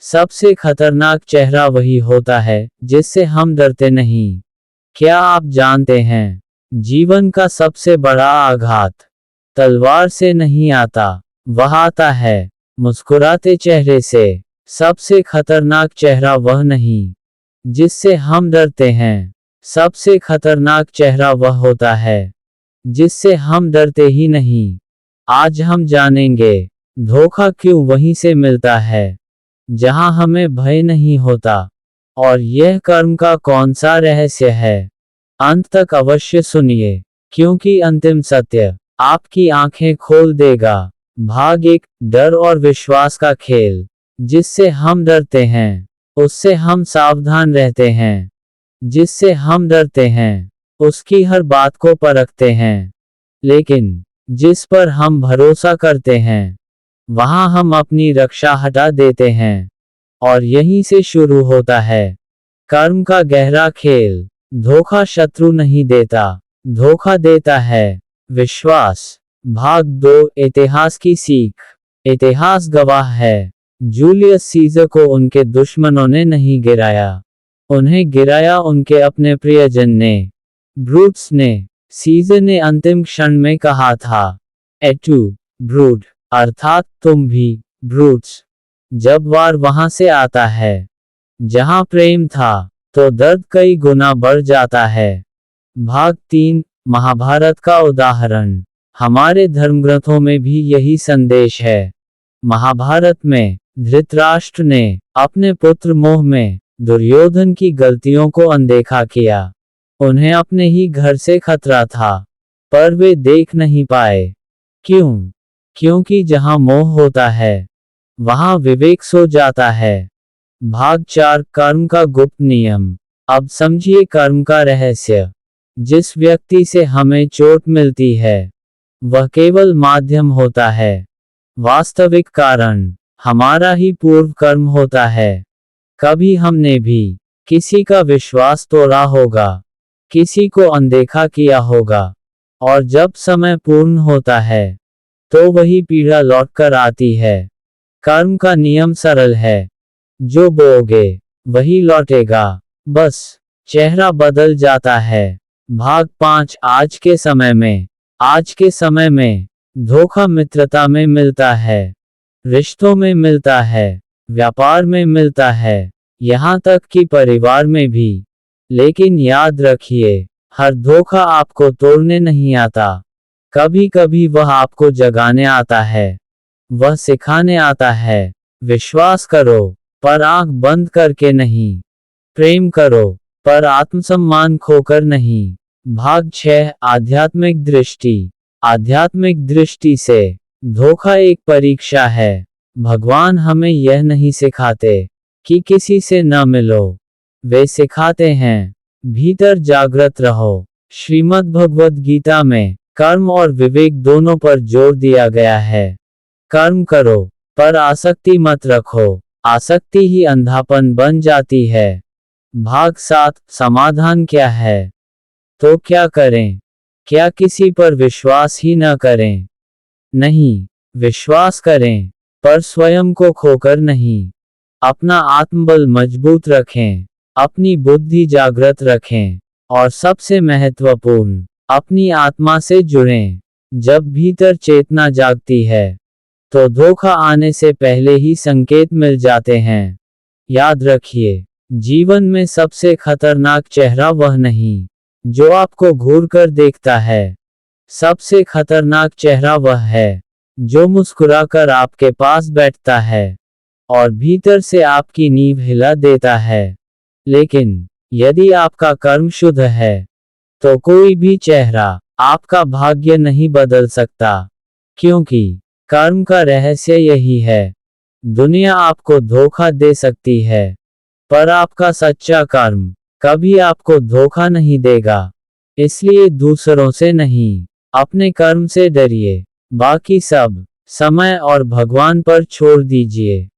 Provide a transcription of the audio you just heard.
सबसे खतरनाक चेहरा वही होता है जिससे हम डरते नहीं। क्या आप जानते हैं, जीवन का सबसे बड़ा आघात तलवार से नहीं आता, वह आता है मुस्कुराते चेहरे से। सबसे खतरनाक चेहरा वह नहीं जिससे हम डरते हैं, सबसे खतरनाक चेहरा वह होता है जिससे हम डरते ही नहीं। आज हम जानेंगे, धोखा क्यों वहीं से मिलता है जहां हमें भय नहीं होता, और यह कर्म का कौन सा रहस्य है। अंत तक अवश्य सुनिए, क्योंकि अंतिम सत्य आपकी आंखें खोल देगा। भाग 1, डर और विश्वास का खेल। जिससे हम डरते हैं उससे हम सावधान रहते हैं। जिससे हम डरते हैं उसकी हर बात को परखते हैं। लेकिन जिस पर हम भरोसा करते हैं वहां हम अपनी रक्षा हटा देते हैं। और यहीं से शुरू होता है कर्म का गहरा खेल। धोखा शत्रु नहीं देता, धोखा देता है विश्वास। भाग 2, इतिहास की सीख। इतिहास गवाह है, जूलियस सीजर को उनके दुश्मनों ने नहीं गिराया, उन्हें गिराया उनके अपने प्रियजन ने, ब्रूट्स ने। सीजर ने अंतिम क्षण में कहा था, एटू ब्रूट, अर्थात तुम भी ब्रूट्स। जब वार वहां से आता है जहां प्रेम था, तो दर्द कई गुना बढ़ जाता है। भाग 3, महाभारत का उदाहरण। हमारे धर्मग्रंथों में भी यही संदेश है। महाभारत में धृतराष्ट्र ने अपने पुत्र मोह में दुर्योधन की गलतियों को अनदेखा किया। उन्हें अपने ही घर से खतरा था, पर वे देख नहीं पाए। क्यों? क्योंकि जहां मोह होता है वहां विवेक सो जाता है। भाग 4, कर्म का गुप्त नियम। अब समझिए कर्म का रहस्य। जिस व्यक्ति से हमें चोट मिलती है वह केवल माध्यम होता है, वास्तविक कारण हमारा ही पूर्व कर्म होता है। कभी हमने भी किसी का विश्वास तोड़ा होगा, किसी को अनदेखा किया होगा, और जब समय पूर्ण होता है तो वही पीड़ा लौटकर आती है। कर्म का नियम सरल है, जो बोओगे वही लौटेगा, बस चेहरा बदल जाता है। भाग 5, आज के समय में धोखा मित्रता में मिलता है, रिश्तों में मिलता है, व्यापार में मिलता है, यहाँ तक कि परिवार में भी। लेकिन याद रखिए, हर धोखा आपको तोड़ने नहीं आता। कभी कभी वह आपको जगाने आता है, वह सिखाने आता है। विश्वास करो, पर आंख बंद करके नहीं। प्रेम करो, पर आत्मसम्मान खोकर नहीं। भाग 6, आध्यात्मिक दृष्टि। आध्यात्मिक दृष्टि से धोखा एक परीक्षा है। भगवान हमें यह नहीं सिखाते कि किसी से न मिलो, वे सिखाते हैं भीतर जागृत रहो। श्रीमद् भगवद गीता में कर्म और विवेक दोनों पर जोर दिया गया है। कर्म करो, पर आसक्ति मत रखो, आसक्ति ही अंधापन बन जाती है। भाग 7, समाधान क्या है? तो क्या करें? क्या किसी पर विश्वास ही न करें? नहीं, विश्वास करें, पर स्वयं को खोकर नहीं। अपना आत्मबल मजबूत रखें, अपनी बुद्धि जागृत रखें, और सबसे महत्वपूर्ण, अपनी आत्मा से जुड़ें। जब भीतर चेतना जागती है तो धोखा आने से पहले ही संकेत मिल जाते हैं। याद रखिए, जीवन में सबसे खतरनाक चेहरा वह नहीं जो आपको घूर कर देखता है। सबसे खतरनाक चेहरा वह है जो मुस्कुराकर आपके पास बैठता है और भीतर से आपकी नींव हिला देता है। लेकिन यदि आपका कर्म शुद्ध है तो कोई भी चेहरा आपका भाग्य नहीं बदल सकता, क्योंकि कर्म का रहस्य यही है। दुनिया आपको धोखा दे सकती है, पर आपका सच्चा कर्म कभी आपको धोखा नहीं देगा। इसलिए दूसरों से नहीं, अपने कर्म से डरिए। बाकी सब समय और भगवान पर छोड़ दीजिए।